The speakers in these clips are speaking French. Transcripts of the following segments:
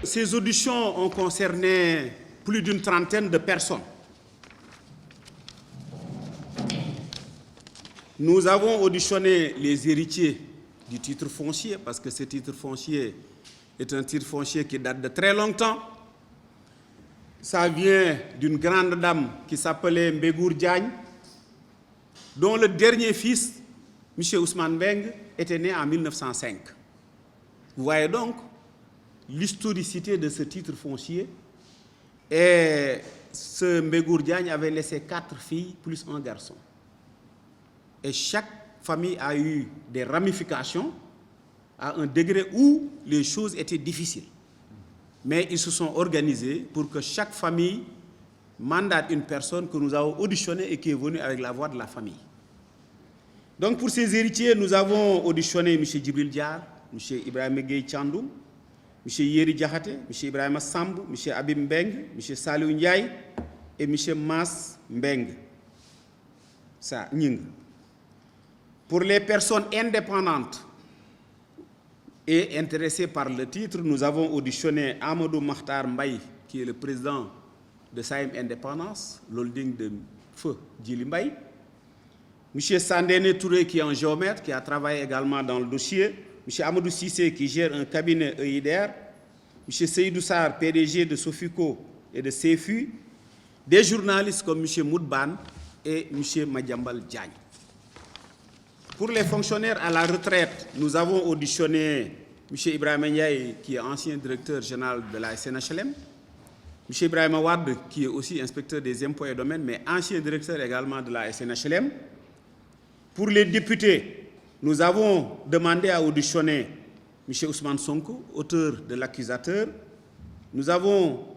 ces auditions ont concerné plus d'une trentaine de personnes. Nous avons auditionné les héritiers du titre foncier, parce que ce titre foncier est un titre foncier qui date de très longtemps. Ça vient d'une grande dame qui s'appelait Mbégour Diagne, dont le dernier fils, M. Ousmane Beng, était né en 1905. Vous voyez donc l'historicité de ce titre foncier. Et ce Mbégour Diagne avait laissé 4 filles plus un garçon. Et chaque famille a eu des ramifications à un degré où les choses étaient difficiles. Mais ils se sont organisés pour que chaque famille mandate une personne que nous avons auditionnée et qui est venue avec la voix de la famille. Donc pour ces héritiers, nous avons auditionné M. Djibril Diar, M. Ibrahim Gueye Tchandoum, M. Yeri Diakhaté, M. Ibrahim Sambou, M. Abim Mbeng, M. Saliou Ndiaye et M. Mas Mbeng. Ça, Nying. Pour les personnes indépendantes et intéressées par le titre, nous avons auditionné Amadou Makhtar Mbaye, qui est le président de Saïm Indépendance, l'holding de Feu Djili Mbaye. M. Sandene Touré, qui est un géomètre, qui a travaillé également dans le dossier. M. Amadou Sissé, qui gère un cabinet EIDR. M. Seydou Sarr, PDG de Sofico et de CFU. Des journalistes comme M. Moudban et M. Madiambal Diagne. Pour les fonctionnaires à la retraite, nous avons auditionné M. Ibrahim Ndiaye, qui est ancien directeur général de la SNHLM, M. Ibrahim Wad, qui est aussi inspecteur des impôts et domaines, mais ancien directeur également de la SNHLM. Pour les députés, nous avons demandé à auditionner M. Ousmane Sonko, auteur de l'accusateur. Nous avons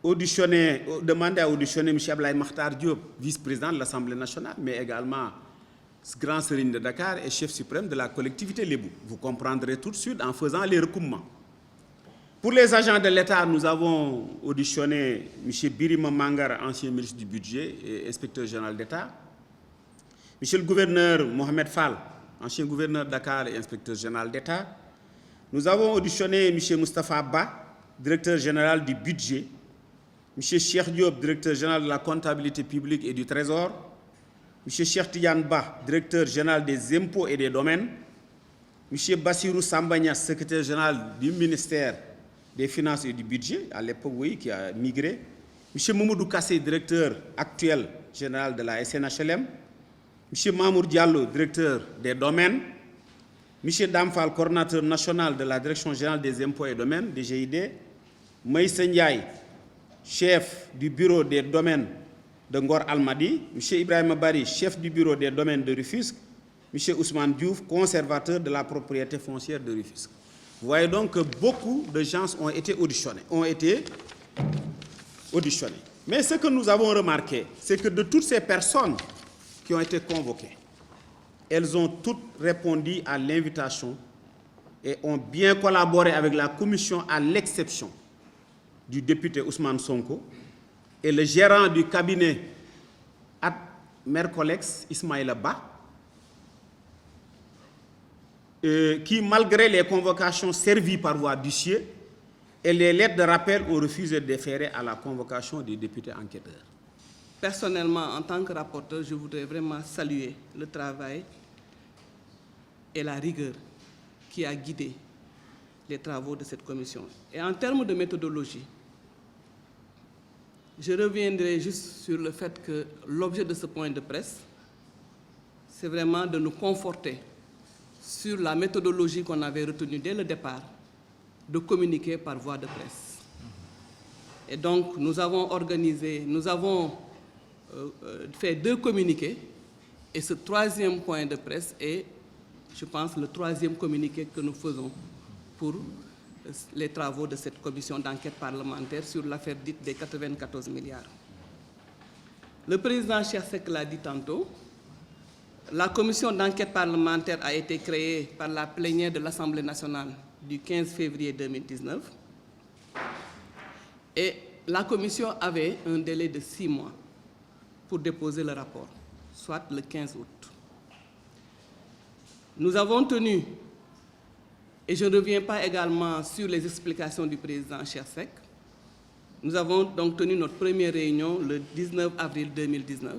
demandé à auditionner M. Ablaye Makhtar Diop, vice-président de l'Assemblée nationale, mais également grand sérigne de Dakar et chef suprême de la collectivité Lébou. Vous comprendrez tout de suite en faisant les recoupements. Pour les agents de l'État, nous avons auditionné M. Birima Mangara, ancien ministre du Budget et inspecteur général d'État. M. le gouverneur Mohamed Fall, ancien gouverneur de Dakar et inspecteur général d'État. Nous avons auditionné M. Moustapha Ba, directeur général du Budget. M. Cheikh Diop, directeur général de la comptabilité publique et du Trésor. M. Cheikh Tidiane Ba, directeur général des impôts et des domaines. M. Bassirou Sambagna, secrétaire général du ministère des Finances et du Budget, à l'époque, oui, qui a migré. M. Mamoudou Kassé, directeur actuel général de la SNHLM. M. Mamour Diallo, directeur des domaines. M. Damfal, coordinateur national de la Direction générale des impôts et domaines, DGID. Maïssa Ndiaye, chef du bureau des domaines de Ngor Almadi, M. Ibrahim Bari, chef du bureau des domaines de Rufisque, M. Ousmane Diouf, conservateur de la propriété foncière de Rufisque. Vous voyez donc que beaucoup de gens ont été auditionnés. Mais ce que nous avons remarqué, c'est que de toutes ces personnes qui ont été convoquées, elles ont toutes répondu à l'invitation et ont bien collaboré avec la commission à l'exception du député Ousmane Sonko et le gérant du cabinet ad Mercolex, Ismaïla Ba, qui, malgré les convocations servies par voie d'huissier et les lettres de rappel, ont refusé de déférer à la convocation des députés enquêteurs. Personnellement, en tant que rapporteur, je voudrais vraiment saluer le travail et la rigueur qui a guidé les travaux de cette commission. Et en termes de méthodologie, je reviendrai juste sur le fait que l'objet de ce point de presse, c'est vraiment de nous conforter sur la méthodologie qu'on avait retenue dès le départ, de communiquer par voie de presse. Et donc, nous avons fait 2 communiqués, et ce 3e point de presse est, je pense, le 3e communiqué que nous faisons pour les travaux de cette commission d'enquête parlementaire sur l'affaire dite des 94 milliards. Le président Cheikh Seck l'a dit tantôt, la commission d'enquête parlementaire a été créée par la plénière de l'Assemblée nationale du 15 février 2019 et la commission avait un délai de 6 mois pour déposer le rapport, soit le 15 août. Nous avons tenu Et je ne reviens pas également sur les explications du président Chersek. Nous avons donc tenu notre première réunion le 19 avril 2019.